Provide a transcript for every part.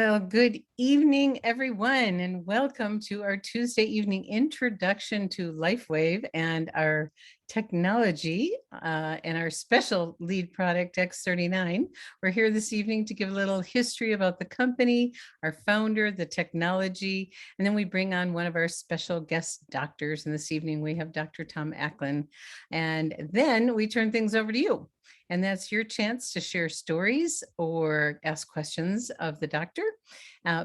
Well, good evening, everyone, and welcome to our Tuesday evening introduction to LifeWave and our technology and our special lead product, X39. We're here this evening to give a little history about the company, our founder, the technology, and then we bring on one of our special guest doctors. And this evening we have Dr. Tom Acklin. And then we turn things over to you. And that's your chance to share stories or ask questions of the doctor.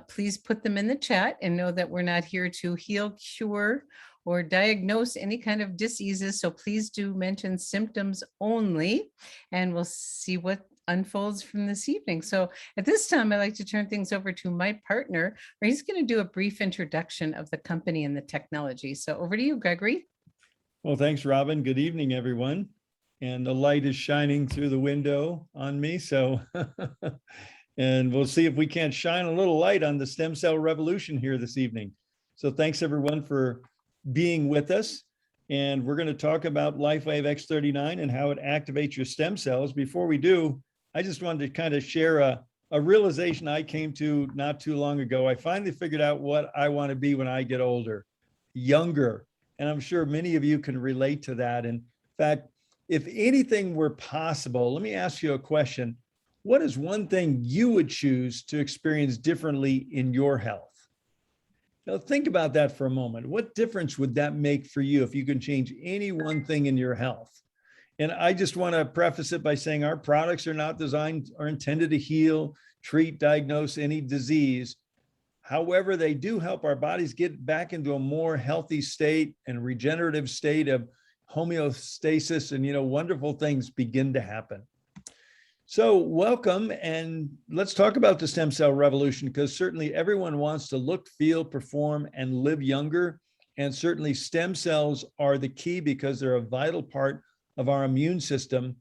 Please put them in the chat and know that we're not here to heal, cure, or diagnose any kind of diseases. So please do mention symptoms only, and we'll see what unfolds from this evening. So at this time, I'd like to turn things over to my partner, where he's going to do a brief introduction of the company and the technology. So over to you, Gregory. Well, thanks, Robin. Good evening, everyone. And the light is shining through the window on me. So, and we'll see if we can't shine a little light on the stem cell revolution here this evening. So thanks everyone for being with us. And we're going to talk about LifeWave X39 and how it activates your stem cells. Before we do, I just wanted to kind of share a realization I came to not too long ago. I finally figured out what I want to be when I get older, younger. And I'm sure many of you can relate to that. And in fact, if anything were possible, let me ask you a question. What is one thing you would choose to experience differently in your health? Now think about that for a moment. What difference would that make for you if you can change any one thing in your health? And I just want to preface it by saying our products are not designed or intended to heal, treat, diagnose any disease. However, they do help our bodies get back into a more healthy state and regenerative state of homeostasis, and wonderful things begin to happen. So welcome, and let's talk about the stem cell revolution, because certainly everyone wants to look, feel, perform, and live younger. And certainly stem cells are the key because they're a vital part of our immune system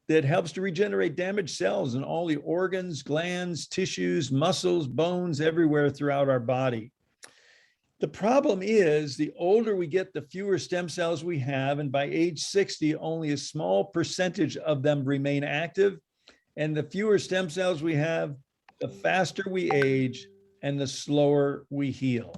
that helps to regenerate damaged cells in all the organs, glands, tissues, muscles, bones, everywhere throughout our body. The problem is the older we get, the fewer stem cells we have. And by age 60, only a small percentage of them remain active. And the fewer stem cells we have, the faster we age and the slower we heal.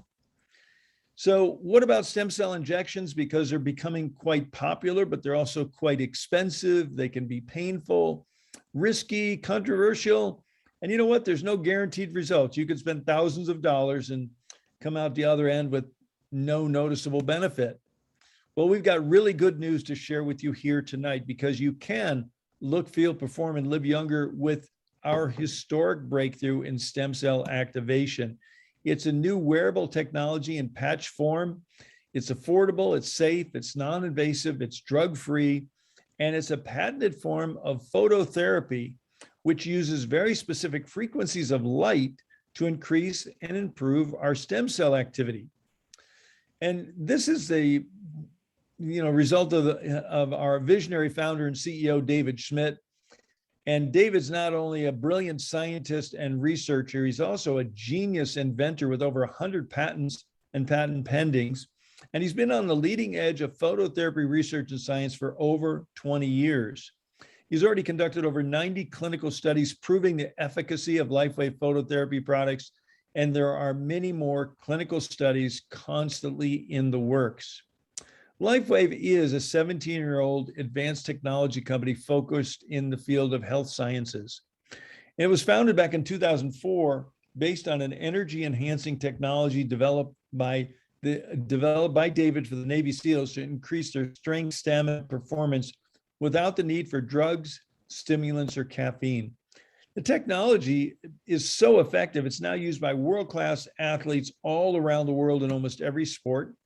So what about stem cell injections? Because they're becoming quite popular, but they're also quite expensive. They can be painful, risky, controversial. And you know what? There's no guaranteed results. You could spend thousands of dollars and come out the other end with no noticeable benefit. Well, we've got really good news to share with you here tonight, because you can look, feel, perform, and live younger with our historic breakthrough in stem cell activation. It's a new wearable technology in patch form. It's affordable, it's safe, it's non-invasive, it's drug-free, and it's a patented form of phototherapy, which uses very specific frequencies of light to increase and improve our stem cell activity. And this is the result of our visionary founder and CEO, David Schmidt. And David's not only a brilliant scientist and researcher, he's also a genius inventor with over 100 patents and patent pendings. And he's been on the leading edge of phototherapy research and science for over 20 years. He's already conducted over 90 clinical studies proving the efficacy of LifeWave phototherapy products, and there are many more clinical studies constantly in the works. LifeWave is a 17-year-old advanced technology company focused in the field of health sciences. It was founded back in 2004 based on an energy-enhancing technology developed by David for the Navy SEALs to increase their strength, stamina, performance without the need for drugs, stimulants, or caffeine. The technology is so effective, it's now used by world-class athletes all around the world in almost every sport.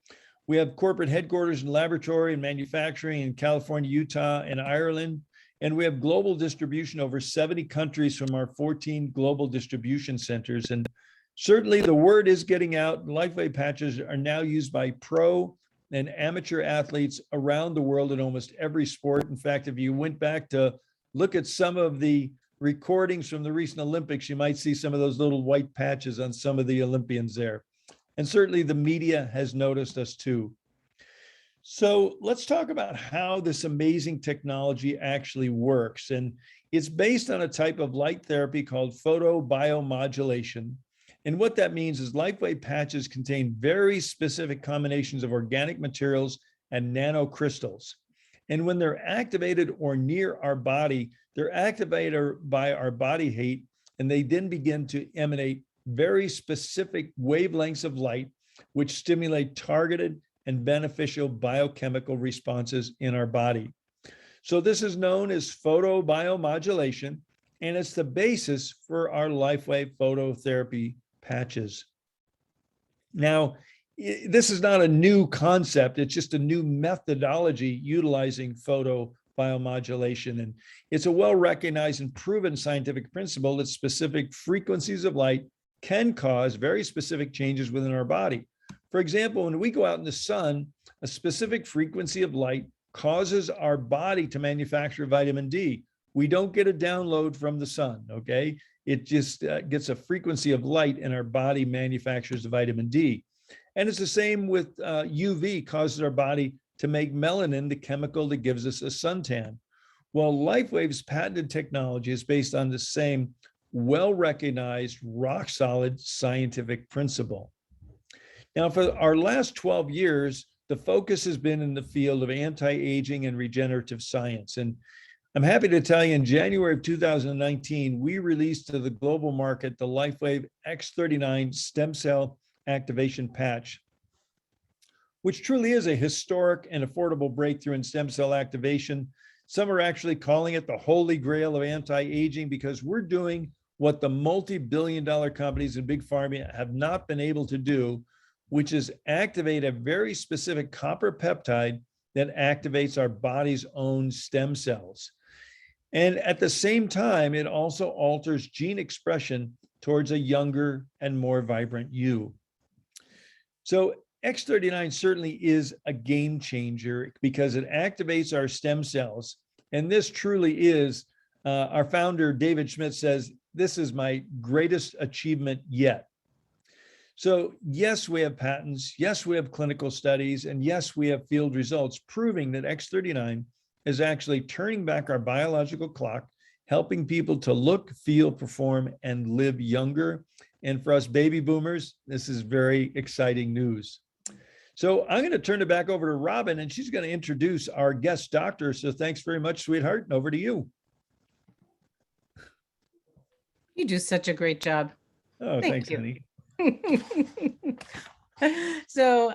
We have corporate headquarters and laboratory and manufacturing in California, Utah, and Ireland. And we have global distribution over 70 countries from our 14 global distribution centers. And certainly the word is getting out. LifeWave patches are now used by pro and amateur athletes around the world in almost every sport. In fact, if you went back to look at some of the recordings from the recent Olympics, you might see some of those little white patches on some of the Olympians there. And certainly the media has noticed us too. So let's talk about how this amazing technology actually works. And it's based on a type of light therapy called photobiomodulation. And what that means is LifeWave patches contain very specific combinations of organic materials and nanocrystals. And when they're activated or near our body, they're activated by our body heat, and they then begin to emanate very specific wavelengths of light, which stimulate targeted and beneficial biochemical responses in our body. So this is known as photobiomodulation, and it's the basis for our LifeWave phototherapy patches. Now, this is not a new concept. It's just a new methodology utilizing photobiomodulation. And it's a well-recognized and proven scientific principle that specific frequencies of light can cause very specific changes within our body. For example, when we go out in the sun, a specific frequency of light causes our body to manufacture vitamin D. We don't get a download from the sun, okay? It just gets a frequency of light and our body manufactures the vitamin D. And it's the same with UV, causes our body to make melanin, the chemical that gives us a suntan. Well, LifeWave's patented technology is based on the same well-recognized, rock-solid scientific principle. Now, for our last 12 years, the focus has been in the field of anti-aging and regenerative science. And I'm happy to tell you in January of 2019, we released to the global market the LifeWave X39 stem cell activation patch, which truly is a historic and affordable breakthrough in stem cell activation. Some are actually calling it the holy grail of anti-aging because we're doing what the multi-billion-dollar companies and big pharma have not been able to do, which is activate a very specific copper peptide that activates our body's own stem cells. And at the same time, it also alters gene expression towards a younger and more vibrant you. So X39 certainly is a game changer because it activates our stem cells. And this truly is, our founder, David Schmidt, says, this is my greatest achievement yet. So yes, we have patents. Yes, we have clinical studies. And yes, we have field results proving that X39 is actually turning back our biological clock, helping people to look, feel, perform, and live younger. And for us baby boomers, this is very exciting news. So I'm going to turn it back over to Robin, and she's going to introduce our guest doctor. So thanks very much, sweetheart, and over to you. You do such a great job. Oh, Thank thanks, you. honey. So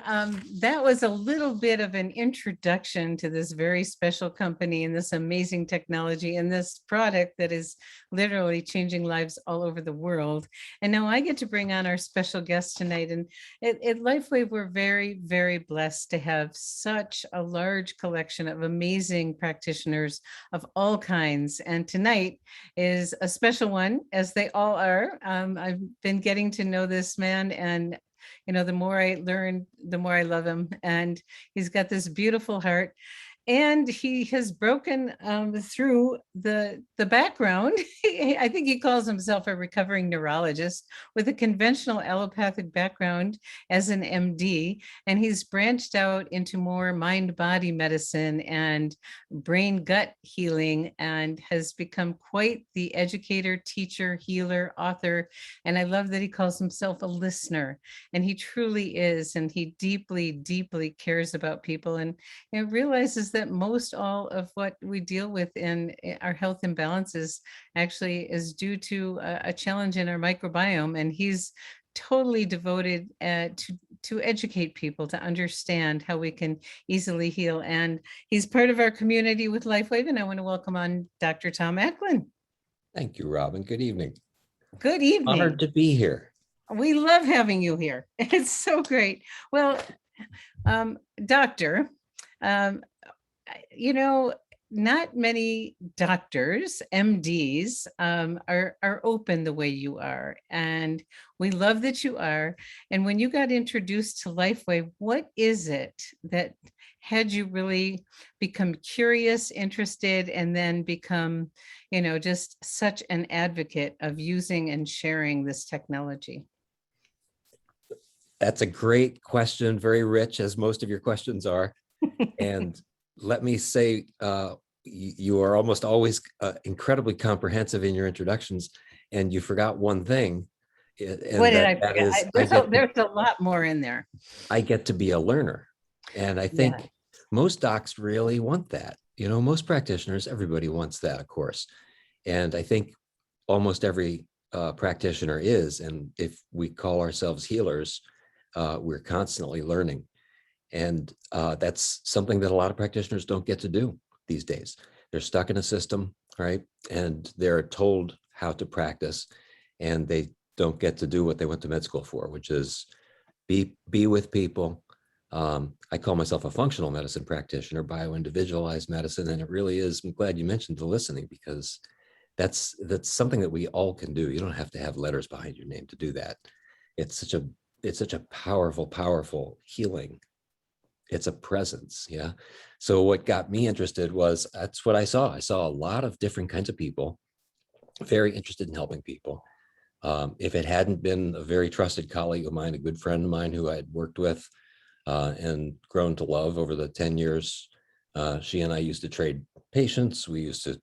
that was a little bit of an introduction to this very special company and this amazing technology and this product that is literally changing lives all over the world. And now I get to bring on our special guest tonight. And at LifeWave, we're very, very blessed to have such a large collection of amazing practitioners of all kinds. And tonight is a special one, as they all are. I've been getting to know this man, and the more I learn, the more I love him. And he's got this beautiful heart. And he has broken through the background. I think he calls himself a recovering neurologist with a conventional allopathic background as an MD. And he's branched out into more mind-body medicine and brain-gut healing and has become quite the educator, teacher, healer, author. And I love that he calls himself a listener. And he truly is. And he deeply, deeply cares about people and realizes that most all of what we deal with in our health imbalances actually is due to a challenge in our microbiome. And he's totally devoted to educate people to understand how we can easily heal. And he's part of our community with LifeWave. And I want to welcome on Dr. Tom Acklin. Thank you, Robin. Good evening. Good evening. Honored to be here. We love having you here. It's so great. Well, Doctor, not many doctors, MDs, are open the way you are. And we love that you are. And when you got introduced to LifeWave, what is it that had you really become curious, interested, and then become, just such an advocate of using and sharing this technology? That's a great question, very rich, as most of your questions are. And let me say, you are almost always incredibly comprehensive in your introductions, and you forgot one thing. And What did I that forget? is, I get There's a lot more in there. I get to be a learner. And I Yeah. think most docs really want that. You know, most practitioners, everybody wants that, of course. And I think almost every practitioner is. And if we call ourselves healers, we're constantly learning. And that's something that a lot of practitioners don't get to do these days. They're stuck in a system, right? And they're told how to practice, and they don't get to do what they went to med school for, which is be with people. I call myself a functional medicine practitioner, bio-individualized medicine, and it really is. I'm glad you mentioned the listening, because that's something that we all can do. You don't have to have letters behind your name to do that. It's such a powerful healing. It's a presence. Yeah. So what got me interested was, that's what I saw. I saw a lot of different kinds of people, very interested in helping people. If it hadn't been a very trusted colleague of mine, a good friend of mine who I had worked with and grown to love over the 10 years, she and I used to trade patients. We used to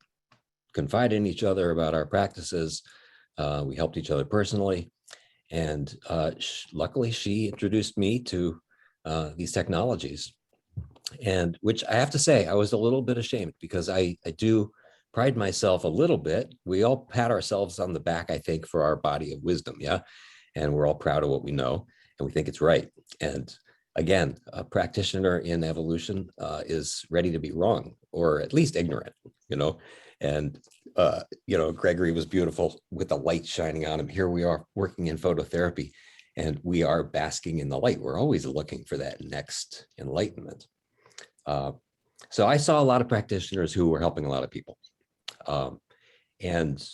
confide in each other about our practices. We helped each other personally. And luckily, she introduced me to these technologies, and which I have to say, I was a little bit ashamed, because I do pride myself a little bit. We all pat ourselves on the back, I think, for our body of wisdom. Yeah. And we're all proud of what we know, and we think it's right. And again, a practitioner in evolution is ready to be wrong, or at least ignorant, you know. And Gregory was beautiful with the light shining on him. Here we are working in phototherapy, and we are basking in the light. We're always looking for that next enlightenment. So I saw a lot of practitioners who were helping a lot of people. And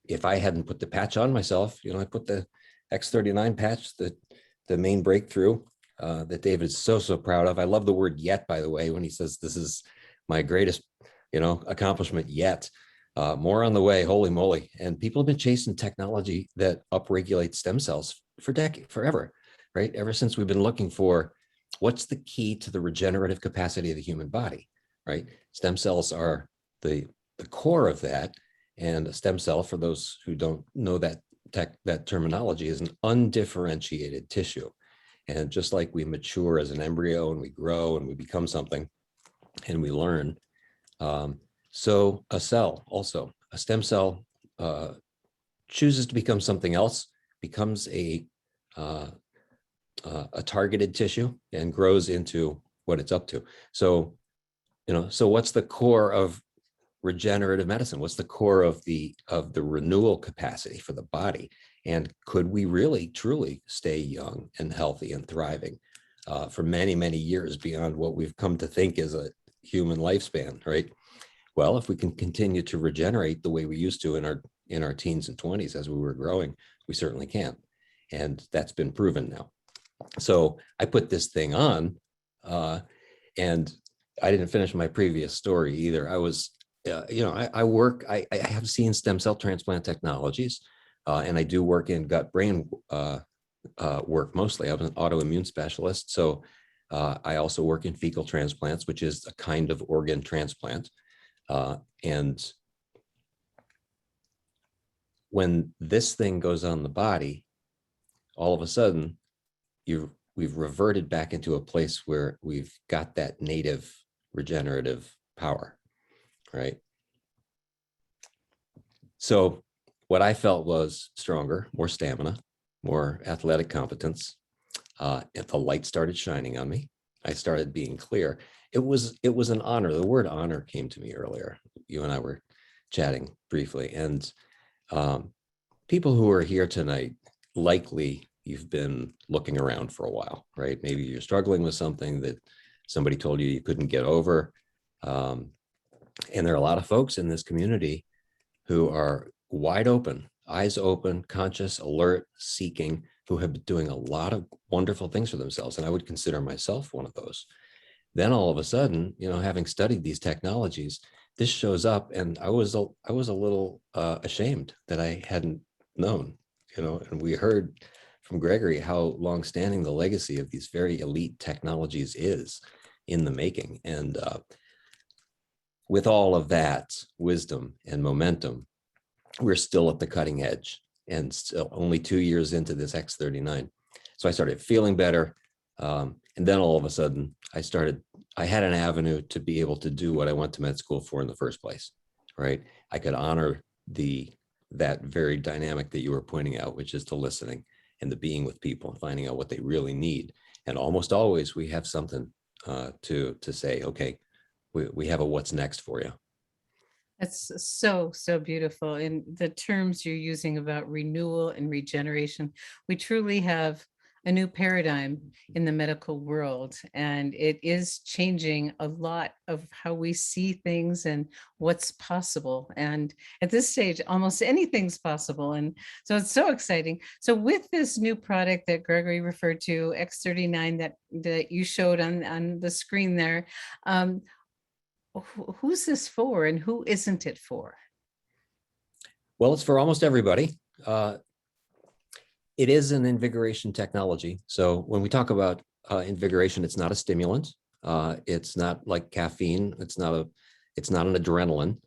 if I hadn't put the patch on myself, I put the X39 patch, the main breakthrough that David's so proud of. I love the word "yet," by the way, when he says this is my greatest, accomplishment yet. More on the way, holy moly. And people have been chasing technology that upregulates stem cells for forever, right? Ever since we've been looking for what's the key to the regenerative capacity of the human body, right? Stem cells are the core of that. And a stem cell, for those who don't know that terminology, is an undifferentiated tissue. And just like we mature as an embryo and we grow and we become something and we learn, so a cell, also a stem cell, chooses to become something else, becomes a targeted tissue, and grows into what it's up to. So, so what's the core of regenerative medicine? What's the core of the renewal capacity for the body? And could we really truly stay young and healthy and thriving for many, many years beyond what we've come to think is a human lifespan, right? Well, if we can continue to regenerate the way we used to in our teens and 20s as we were growing, we certainly can. And that's been proven now. So I put this thing on, and I didn't finish my previous story either. I was, I have seen stem cell transplant technologies, and I do work in gut-brain work mostly. I'm an autoimmune specialist. So I also work in fecal transplants, which is a kind of organ transplant. And when this thing goes on the body, all of a sudden, we've reverted back into a place where we've got that native regenerative power, right? So what I felt was stronger, more stamina, more athletic competence. And the light started shining on me. I started being clear. It was an honor. The word honor came to me earlier. You and I were chatting briefly, and people who are here tonight, likely you've been looking around for a while, right? Maybe you're struggling with something that somebody told you couldn't get over. And there are a lot of folks in this community who are wide open, eyes open, conscious, alert, seeking, who have been doing a lot of wonderful things for themselves. And I would consider myself one of those. Then all of a sudden, having studied these technologies, this shows up, and I was a little ashamed that I hadn't known, and we heard from Gregory how longstanding the legacy of these very elite technologies is in the making. And with all of that wisdom and momentum, we're still at the cutting edge. and still only 2 years into this X39. So I started feeling better. And then all of a sudden I had an avenue to be able to do what I went to med school for in the first place, right? I could honor that very dynamic that you were pointing out, which is the listening and the being with people and finding out what they really need. And almost always we have something to say, okay, we have a what's next for you. That's so, so beautiful. And the terms you're using about renewal and regeneration, we truly have a new paradigm in the medical world, and it is changing a lot of how we see things and what's possible. And at this stage, almost anything's possible. And so it's so exciting. So with this new product that Gregory referred to, X39, that you showed on the screen there, who's this for and who isn't it for? Well, it's for almost everybody. It is an invigoration technology. So when we talk about invigoration, it's not a stimulant. It's not like caffeine. It's not an adrenaline.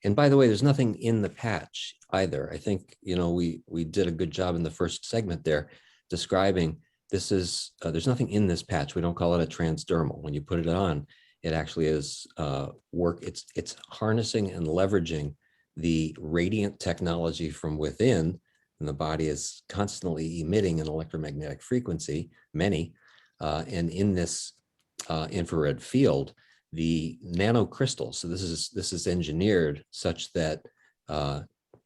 And by the way, there's nothing in the patch either. I think, we did a good job in the first segment there describing this is, there's nothing in this patch. We don't call it a transdermal. When you put it on, it actually is it's harnessing and leveraging the radiant technology from within, and the body is constantly emitting an electromagnetic frequency, and in this infrared field, the nanocrystals. So this is engineered such that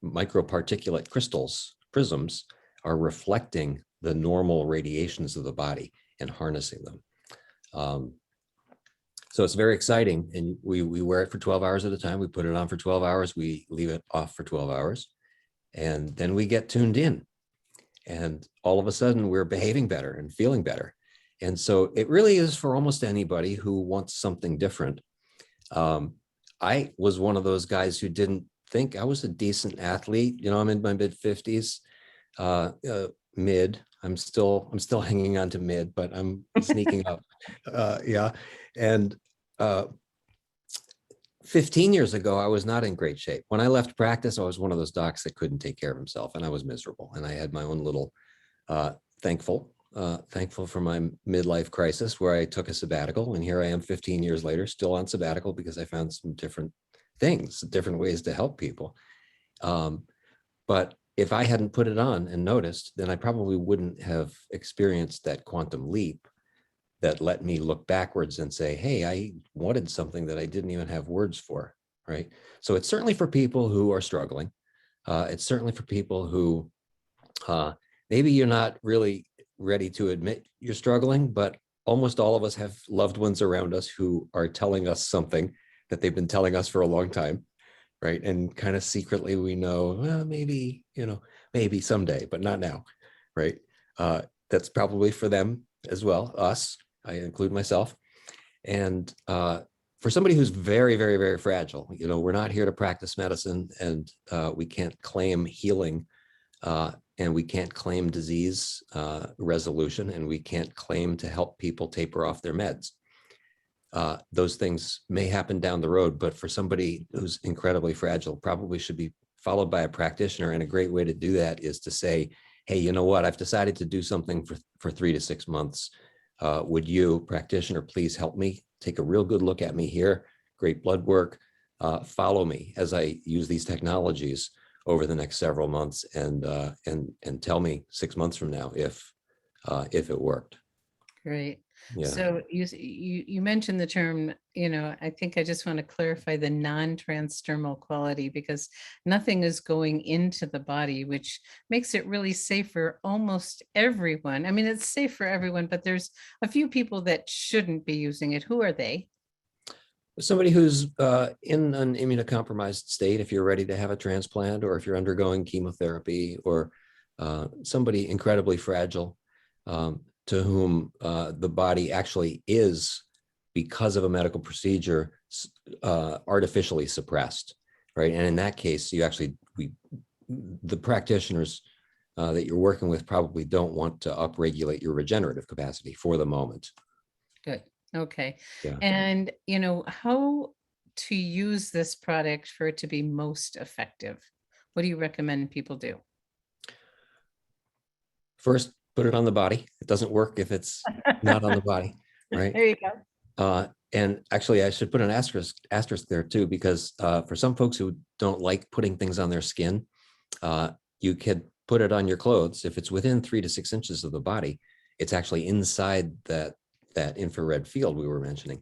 microparticulate crystals, prisms, are reflecting the normal radiations of the body and harnessing them. So it's very exciting, and we wear it for 12 hours at a time. We put it on for 12 hours. We leave it off for 12 hours, and then we get tuned in, and all of a sudden we're behaving better and feeling better. And so it really is for almost anybody who wants something different. I was one of those guys who didn't think I was a decent athlete. I'm in my mid 50s, mid. I'm still hanging on to mid, but I'm sneaking up. Yeah. And 15 years ago, I was not in great shape. When I left practice, I was one of those docs that couldn't take care of himself, and I was miserable. And I had my own little thankful for my midlife crisis where I took a sabbatical. And here I am 15 years later, still on sabbatical because I found some different things, different ways to help people. But if I hadn't put it on and noticed, then I probably wouldn't have experienced that quantum leap that let me look backwards and say, hey, I wanted something that I didn't even have words for, right? So it's certainly for people who are struggling. It's certainly for people who maybe you're not really ready to admit you're struggling, but almost all of us have loved ones around us who are telling us something that they've been telling us for a long time, right? And kind of secretly we know, well, maybe, maybe someday, but not now, right? That's probably for them as well, us. I include myself. And for somebody who's very, very, very fragile, we're not here to practice medicine, and we can't claim healing, and we can't claim disease resolution, and we can't claim to help people taper off their meds. Those things may happen down the road, but for somebody who's incredibly fragile, probably should be followed by a practitioner. And a great way to do that is to say, hey, you know what, I've decided to do something for 3 to 6 months. Would you, practitioner, please help me? Take a real good look at me here. Great blood work. Follow me as I use these technologies over the next several months, and tell me 6 months from now if it worked. Great. Yeah. So you mentioned the term, I think I just want to clarify the non-transdermal quality, because nothing is going into the body, which makes it really safe for almost everyone. I mean, it's safe for everyone, but there's a few people that shouldn't be using it. Who are they? Somebody who's in an immunocompromised state, if you're ready to have a transplant, or if you're undergoing chemotherapy, or somebody incredibly fragile, to whom the body actually is, because of a medical procedure, artificially suppressed, right? And in that case, the practitioners that you're working with probably don't want to upregulate your regenerative capacity for the moment. Good. Okay. Yeah. And, how to use this product for it to be most effective? What do you recommend people do? First, put it on the body. It doesn't work if it's not on the body, right? There you go. And actually, I should put an asterisk there too, because for some folks who don't like putting things on their skin, you could put it on your clothes. If it's within 3 to 6 inches of the body, it's actually inside that infrared field we were mentioning.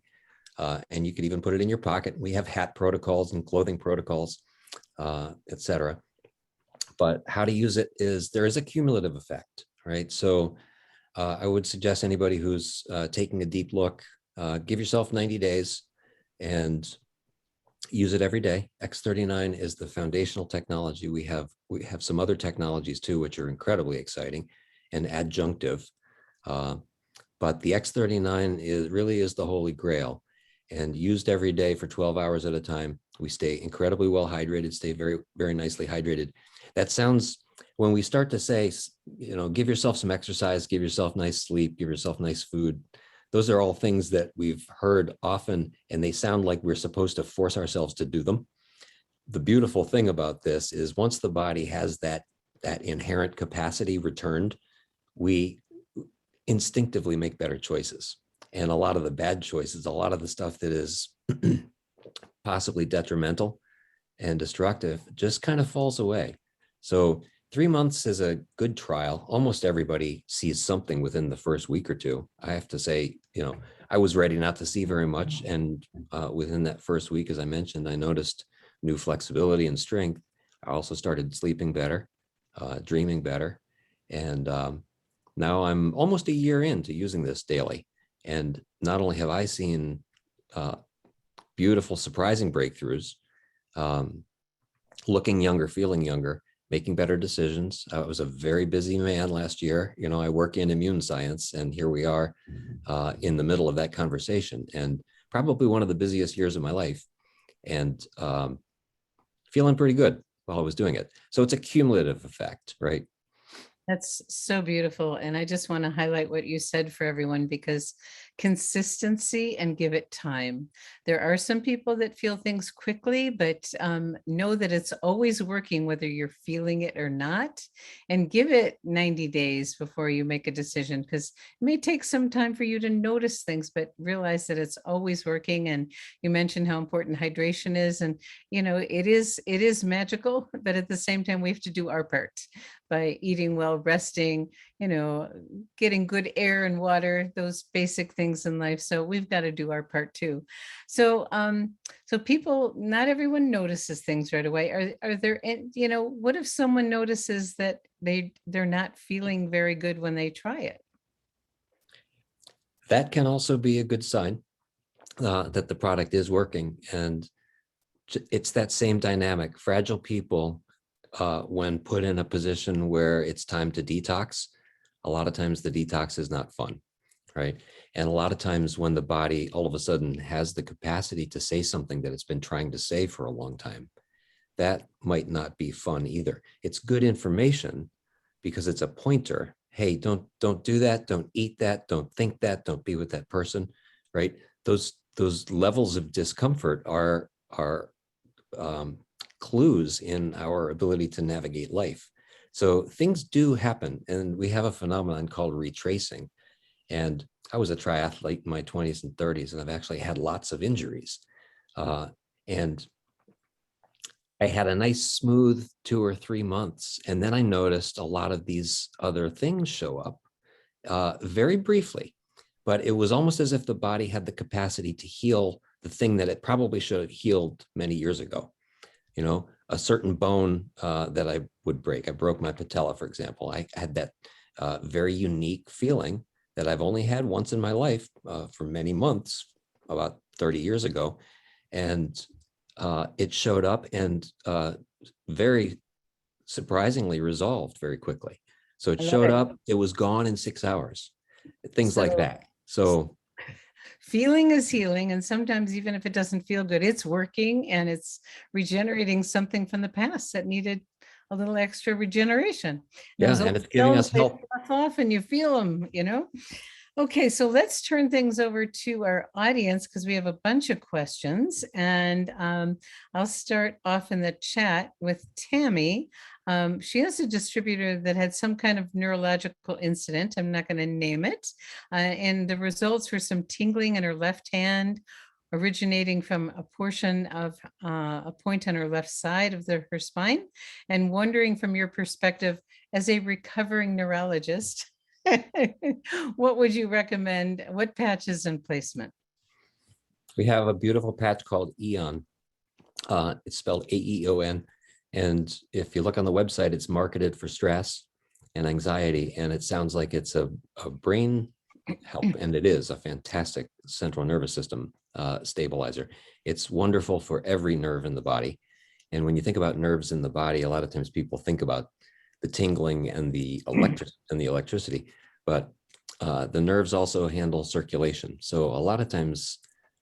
And you could even put it in your pocket. We have hat protocols and clothing protocols, etc. But how to use it is there is a cumulative effect, right? So I would suggest anybody who's taking a deep look, give yourself 90 days and use it every day. X39 is the foundational technology. We have some other technologies too, which are incredibly exciting and adjunctive. But the X39 really is the holy grail, and used every day for 12 hours at a time. We stay incredibly well hydrated, stay very, very nicely hydrated. That sounds, when we start to say, give yourself some exercise, give yourself nice sleep, give yourself nice food. Those are all things that we've heard often, and they sound like we're supposed to force ourselves to do them. The beautiful thing about this is once the body has that inherent capacity returned, we instinctively make better choices. And a lot of the bad choices, a lot of the stuff that is possibly detrimental and destructive just kind of falls away. So 3 months is a good trial. Almost everybody sees something within the first week or two. I have to say, I was ready not to see very much. And within that first week, as I mentioned, I noticed new flexibility and strength. I also started sleeping better, dreaming better. And now I'm almost a year into using this daily. And not only have I seen beautiful, surprising breakthroughs, looking younger, feeling younger, making better decisions. I was a very busy man last year. I work in immune science, and here we are in the middle of that conversation, and probably one of the busiest years of my life, and feeling pretty good while I was doing it. So it's a cumulative effect, right? That's so beautiful. And I just want to highlight what you said for everyone, because consistency and give it time. There are some people that feel things quickly, but know that it's always working, whether you're feeling it or not, and give it 90 days before you make a decision, because it may take some time for you to notice things, but realize that it's always working. And you mentioned how important hydration is. And, it is magical, but at the same time, we have to do our part by eating well, resting, getting good air and water, those basic things in life. So we've got to do our part too. So, people, not everyone notices things right away. Are there, what if someone notices that they're not feeling very good when they try it? That can also be a good sign that the product is working. And it's that same dynamic. Fragile people, when put in a position where it's time to detox, a lot of times the detox is not fun, right? And a lot of times when the body all of a sudden has the capacity to say something that it's been trying to say for a long time, that might not be fun either. It's good information because it's a pointer. Hey, don't do that. Don't eat that. Don't think that. Don't be with that person, right? Those levels of discomfort are clues in our ability to navigate life. So things do happen, and we have a phenomenon called retracing. And I was a triathlete in my 20s and 30s, and I've actually had lots of injuries. And I had a nice smooth 2 or 3 months, and then I noticed a lot of these other things show up very briefly, but it was almost as if the body had the capacity to heal the thing that it probably should have healed many years ago. A certain bone that I would break. I broke my patella, for example. I had that very unique feeling that I've only had once in my life for many months, about 30 years ago. And it showed up and very surprisingly resolved very quickly. So it showed up, it was gone in 6 hours, things like that. So feeling is healing. And sometimes even if it doesn't feel good, it's working and it's regenerating something from the past that needed a little extra regeneration. Yeah, and it's giving us help. Off and you feel them, Okay, so let's turn things over to our audience because we have a bunch of questions. And I'll start off in the chat with Tammy. She has a distributor that had some kind of neurological incident. I'm not going to name it. And the results were some tingling in her left hand, originating from a portion of a point on her left side of her spine. And wondering from your perspective as a recovering neurologist, what would you recommend? What patches and placement? We have a beautiful patch called Eon. It's spelled AEON. And if you look on the website, it's marketed for stress and anxiety. And it sounds like it's a brain help. And it is a fantastic central nervous system stabilizer. It's wonderful for every nerve in the body. And when you think about nerves in the body, a lot of times people think about the tingling and the electricity, but the nerves also handle circulation. So a lot of times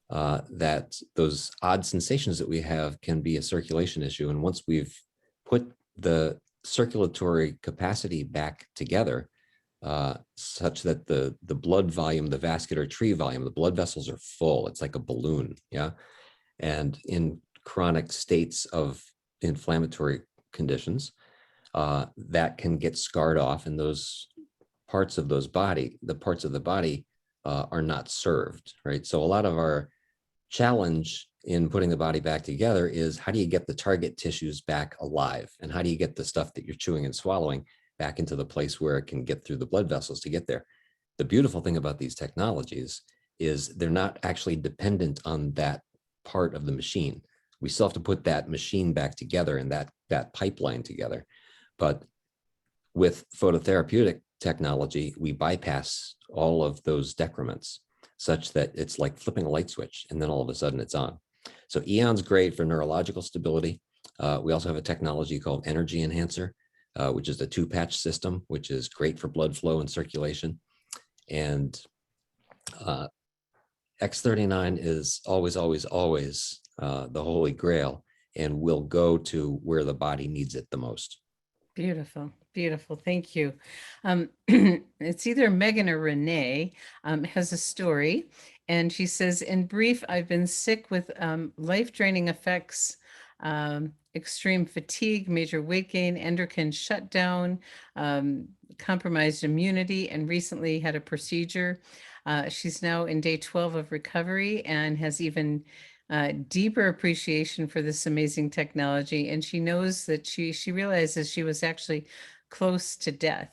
that those odd sensations that we have can be a circulation issue. And once we've put the circulatory capacity back together, such that the blood volume, the vascular tree volume, the blood vessels are full, it's like a balloon, yeah? And in chronic states of inflammatory conditions, that can get scarred off, and those parts of the body are not served, right? So a lot of our challenge in putting the body back together is, how do you get the target tissues back alive? And how do you get the stuff that you're chewing and swallowing back into the place where it can get through the blood vessels to get there? The beautiful thing about these technologies is they're not actually dependent on that part of the machine. We still have to put that machine back together and that pipeline together. But with phototherapeutic technology, we bypass all of those decrements, such that it's like flipping a light switch, and then all of a sudden it's on. So Eon's great for neurological stability. We also have a technology called Energy Enhancer, which is the 2-patch system, which is great for blood flow and circulation. And X39 is always, always, always the holy grail, and will go to where the body needs it the most. Beautiful, beautiful. Thank you. It's either Megan or Renee has a story, and she says, in brief, I've been sick with life-draining effects, extreme fatigue, major weight gain, endocrine shutdown, compromised immunity, and recently had a procedure. She's now in day 12 of recovery and has even deeper appreciation for this amazing technology. And she knows that she realizes she was actually close to death.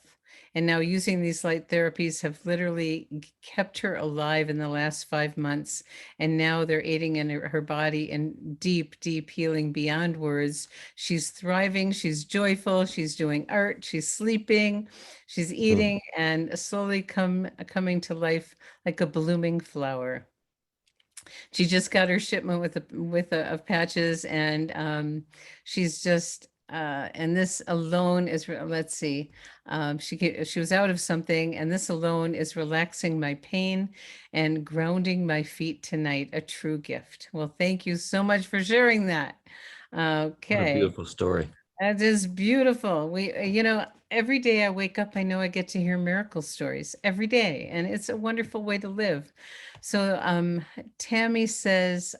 And now using these light therapies have literally kept her alive in the last 5 months. And now they're aiding in her body in deep, deep healing beyond words. She's thriving. She's joyful. She's doing art. She's sleeping. She's eating and slowly coming to life like a blooming flower. She just got her shipment of patches, and she's just and this alone is, let's see, she was out of something, and this alone is relaxing my pain and grounding my feet tonight. A true gift. Well, thank you so much for sharing that. Okay. What a beautiful story. That is beautiful. Every day I wake up, I know I get to hear miracle stories every day, and it's a wonderful way to live. So Tammy says,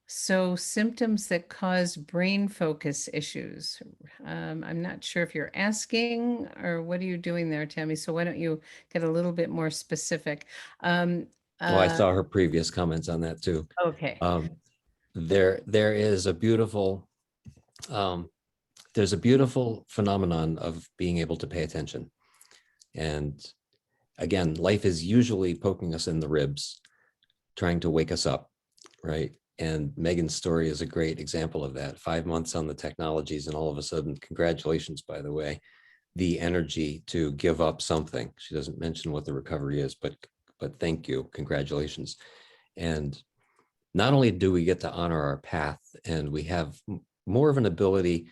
so symptoms that cause brain focus issues. I'm not sure if you're asking or what are you doing there, Tammy? So why don't you get a little bit more specific? Well, I saw her previous comments on that too. Okay. There is a beautiful, there's a beautiful phenomenon of being able to pay attention. And again, life is usually poking us in the ribs, trying to wake us up, right? And Megan's story is a great example of that. 5 months on the technologies, and all of a sudden, congratulations, by the way, the energy to give up something. She doesn't mention what the recovery is, but thank you, congratulations. And not only do we get to honor our path, and we have more of an ability,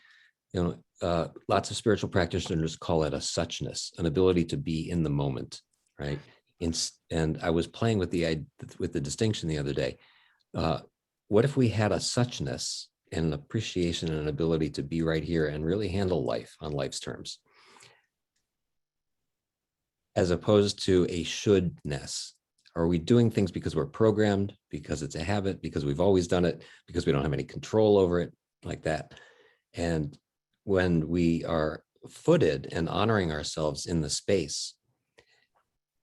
lots of spiritual practitioners call it a suchness, an ability to be in the moment, right? And I was playing with the distinction the other day. What if we had a suchness and an appreciation and an ability to be right here and really handle life on life's terms, as opposed to a shouldness? Are we doing things because we're programmed, because it's a habit, because we've always done it, because we don't have any control over it, like that? And when we are footed and honoring ourselves in the space,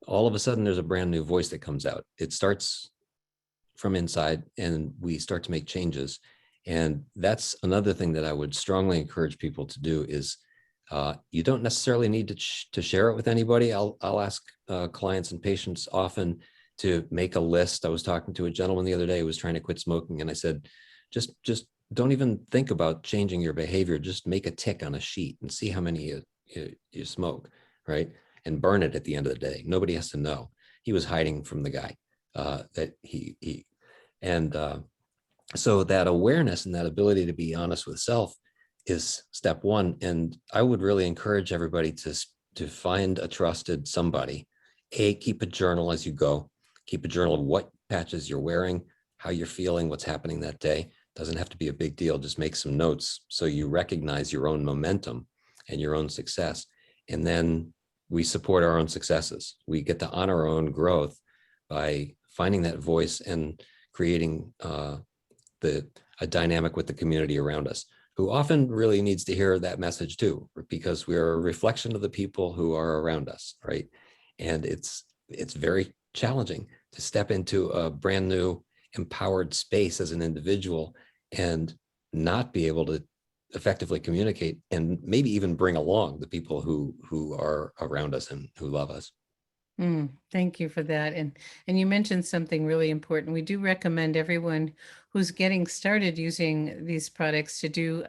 all of a sudden there's a brand new voice that comes out. It starts from inside and we start to make changes. And that's another thing that I would strongly encourage people to do is you don't necessarily need to share it with anybody. I'll ask clients and patients often to make a list. I was talking to a gentleman the other day who was trying to quit smoking, and I said, just don't even think about changing your behavior. Just make a tick on a sheet and see how many you smoke, right? And burn it at the end of the day. Nobody has to know. He was hiding from the guy that so that awareness and that ability to be honest with self is step one. And I would really encourage everybody to find a trusted somebody. Keep a journal as you go. Keep a journal of what patches you're wearing, how you're feeling, what's happening that day. Doesn't have to be a big deal. Just make some notes so you recognize your own momentum and your own success. And then we support our own successes. We get to honor our own growth by finding that voice and creating a dynamic with the community around us, who often really needs to hear that message too, because we're a reflection of the people who are around us, right? And it's very challenging to step into a brand new empowered space as an individual and not be able to effectively communicate and maybe even bring along the people who are around us and who love us. Thank you for that. And you mentioned something really important. We do recommend everyone who's getting started using these products to do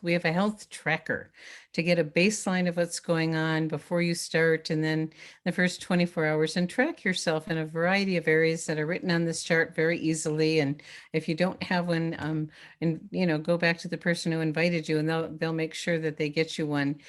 we have a health tracker to get a baseline of what's going on before you start, and then the first 24 hours, and track yourself in a variety of areas that are written on this chart very easily. And if you don't have one, and go back to the person who invited you, and they'll make sure that they get you one,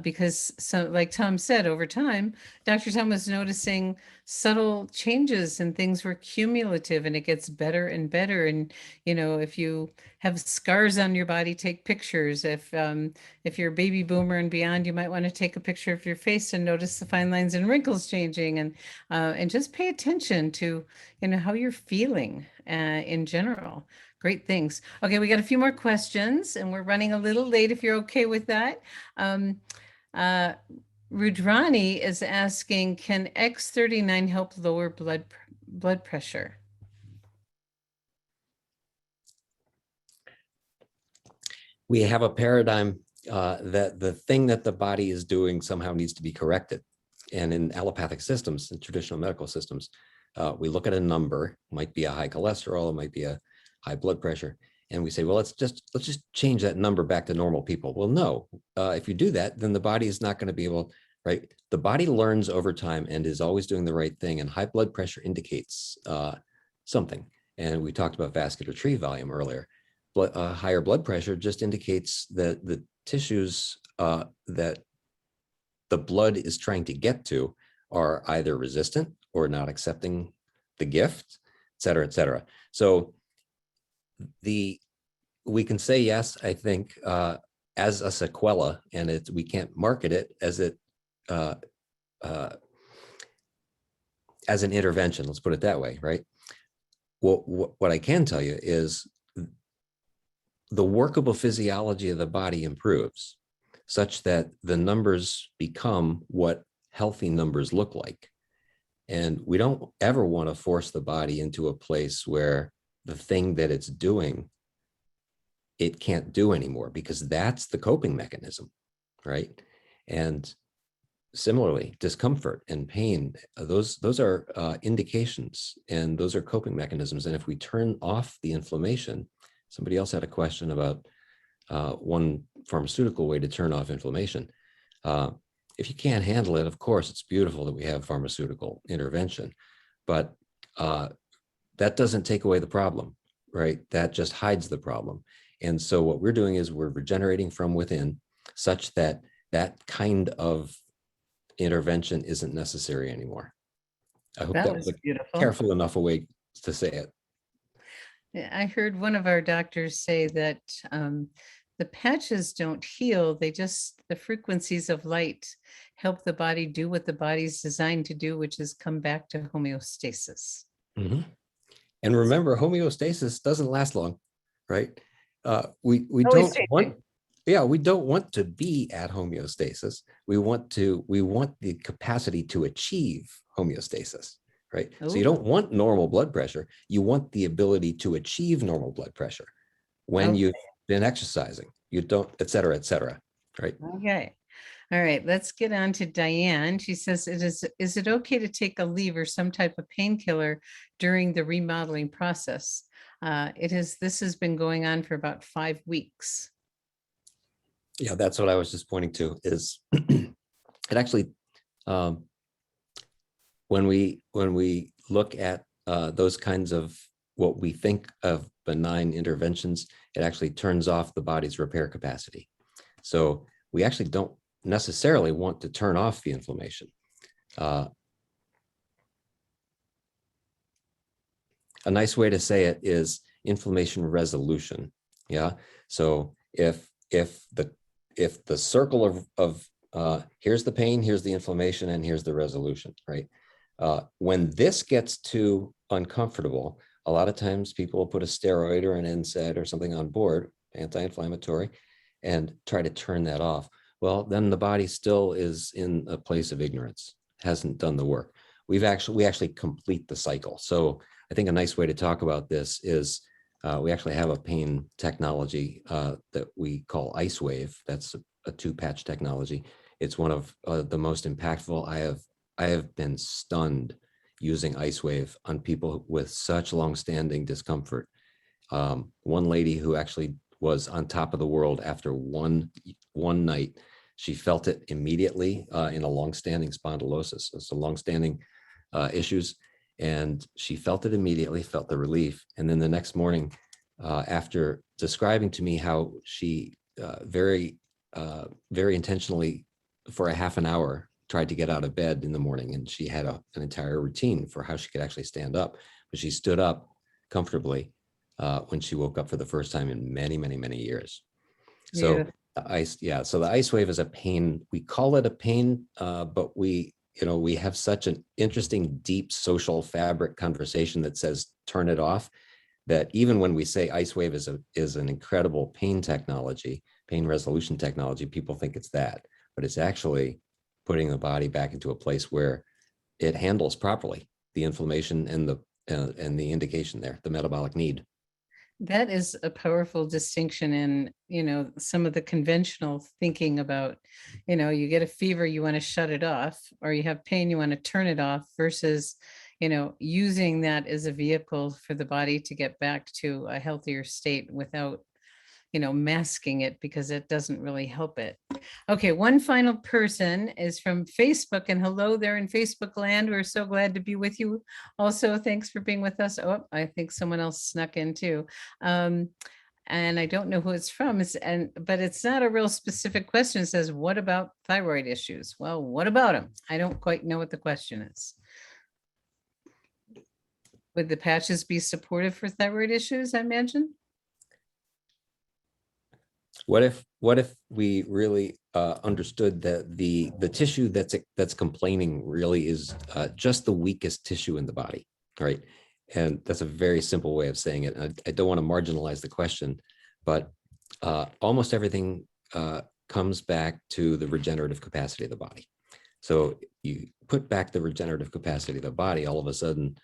because like Tom said, over time, Dr. Tom was noticing subtle changes and things were cumulative, and it gets better and better. And if you have scars on your body, take pictures. If you're a baby boomer and beyond, you might want to take a picture of your face and notice the fine lines and wrinkles changing, and just pay attention to how you're feeling in general. Great things. Okay, we got a few more questions, and we're running a little late if you're okay with that. Rudrani is asking, can X39 help lower blood pressure? We have a paradigm that the thing that the body is doing somehow needs to be corrected. And in allopathic systems, in traditional medical systems, we look at a number, might be a high cholesterol, it might be a high blood pressure, and we say, well, let's just change that number back to normal people. Well, no, if you do that, then the body is not going to be able, right? The body learns over time and is always doing the right thing, and high blood pressure indicates something. And we talked about vascular tree volume earlier. Higher blood pressure just indicates that the tissues that the blood is trying to get to are either resistant or not accepting the gift, et cetera, et cetera. So we can say yes, I think, as a sequela, and we can't market it as an intervention. Let's put it that way, right? What I can tell you is the workable physiology of the body improves such that the numbers become what healthy numbers look like. And we don't ever want to force the body into a place where the thing that it's doing, it can't do anymore, because that's the coping mechanism, right? And similarly, discomfort and pain, those are indications, and those are coping mechanisms. And if we turn off the inflammation, somebody else had a question about one pharmaceutical way to turn off inflammation. If you can't handle it, of course, it's beautiful that we have pharmaceutical intervention, but that doesn't take away the problem, right? That just hides the problem. And so what we're doing is we're regenerating from within such that that kind of intervention isn't necessary anymore. I hope that was a beautiful. Careful enough a way to say it. I heard one of our doctors say that the patches don't heal. The frequencies of light help the body do what the body's designed to do, which is come back to homeostasis. Mm-hmm. And remember, homeostasis doesn't last long, right? We don't want, Yeah, we don't want to be at homeostasis. We want the capacity to achieve homeostasis, right? So you Oh, don't want normal blood pressure. You want the ability to achieve normal blood pressure when okay. you've been exercising. You don't, et cetera, right? Okay. All right, let's get on to Diane. She says, is it okay to take a leave or some type of painkiller during the remodeling process? This has been going on for about 5 weeks. Yeah, that's what I was just pointing to is it actually, um, when we look at those kinds of what we think of benign interventions, it actually turns off the body's repair capacity. So we actually don't necessarily want to turn off the inflammation. A nice way to say it is inflammation resolution. Yeah. So if the circle of here's the pain, here's the inflammation, and here's the resolution, right? When this gets too uncomfortable, a lot of times people will put a steroid or an NSAID or something on board, anti-inflammatory, and try to turn that off. Well, then the body still is in a place of ignorance, hasn't done the work. We actually complete the cycle. So I think a nice way to talk about this is we actually have a pain technology that we call Ice Wave. That's a two-patch technology. It's one of the most impactful. I have been stunned using Ice Wave on people with such long-standing discomfort. One lady who actually was on top of the world after one night, she felt it immediately in a long-standing spondylosis. It's a long-standing issues, and she felt it immediately, felt the relief. And then the next morning, after describing to me how she very intentionally for a half an hour tried to get out of bed in the morning, and she had an entire routine for how she could actually stand up, but she stood up comfortably when she woke up for the first time in many, many, many years. So so the Ice Wave is a pain. We call it a pain, but we have such an interesting, deep social fabric conversation that says turn it off, that even when we say Ice Wave is an incredible pain technology, pain resolution technology, people think it's that, but it's actually putting the body back into a place where it handles properly the inflammation and the indication there, the metabolic need. That is a powerful distinction in, some of the conventional thinking about, you get a fever, you want to shut it off, or you have pain, you want to turn it off versus, using that as a vehicle for the body to get back to a healthier state without, masking it because it doesn't really help it. Okay, one final person is from Facebook, and hello there in Facebook land. We're so glad to be with you. Also, thanks for being with us. Oh, I think someone else snuck in too. And I don't know who it's from, but it's not a real specific question. It says, what about thyroid issues? Well, what about them? I don't quite know what the question is. Would the patches be supportive for thyroid issues, I imagine? What if we really understood that the tissue that's complaining really is just the weakest tissue in the body, right? And that's a very simple way of saying it. I don't want to marginalize the question, but almost everything comes back to the regenerative capacity of the body. So you put back the regenerative capacity of the body, all of a sudden,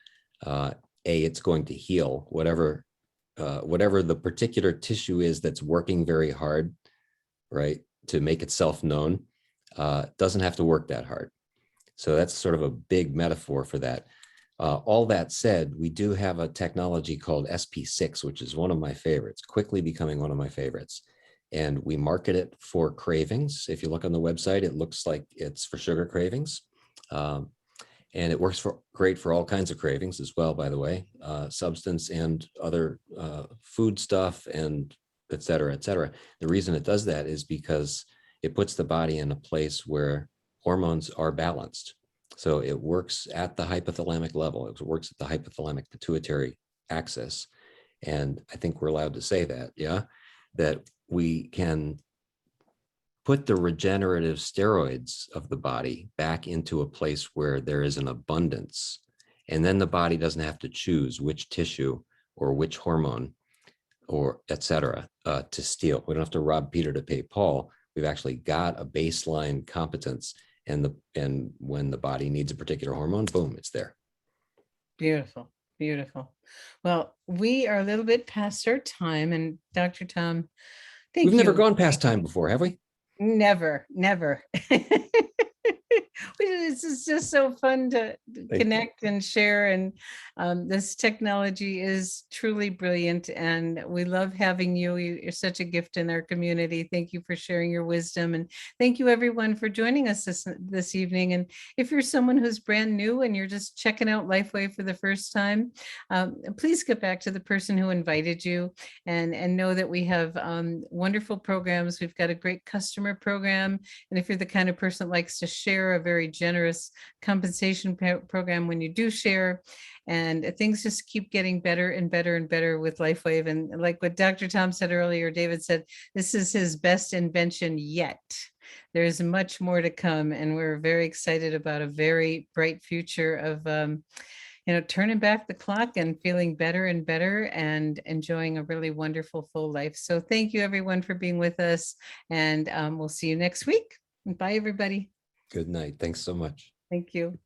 it's going to heal whatever the particular tissue is that's working very hard, right, to make itself known, doesn't have to work that hard. So that's sort of a big metaphor for that. All that said, we do have a technology called SP6, which is one of my favorites, quickly becoming one of my favorites. And we market it for cravings. If you look on the website, it looks like it's for sugar cravings. And it works great for all kinds of cravings as well, by the way, substance and other food stuff and et cetera, et cetera. The reason it does that is because it puts the body in a place where hormones are balanced. So it works at the hypothalamic level. It works at the hypothalamic pituitary axis. And I think we're allowed to say that, yeah, that we can put the regenerative steroids of the body back into a place where there is an abundance. And then the body doesn't have to choose which tissue or which hormone or et cetera, to steal. We don't have to rob Peter to pay Paul. We've actually got a baseline competence, and when the body needs a particular hormone, boom, it's there. Beautiful, beautiful. Well, we are a little bit past our time, and Dr. Tom, thank We've you. never gone past time before, have we? Never, never. It's just so fun to connect and share. And this technology is truly brilliant. And we love having you. You're such a gift in our community. Thank you for sharing your wisdom. And thank you, everyone, for joining us this evening. And if you're someone who's brand new and you're just checking out LifeWave for the first time, please get back to the person who invited you, and know that we have wonderful programs. We've got a great customer program. And if you're the kind of person that likes to share, a very generous compensation program when you do share, and things just keep getting better and better and better with LifeWave. And like what Dr. Tom said earlier, David said, this is his best invention yet. There's much more to come, and we're very excited about a very bright future of turning back the clock and feeling better and better and enjoying a really wonderful full life. So thank you, everyone, for being with us, and we'll see you next week. Bye, everybody. Good night. Thanks so much. Thank you.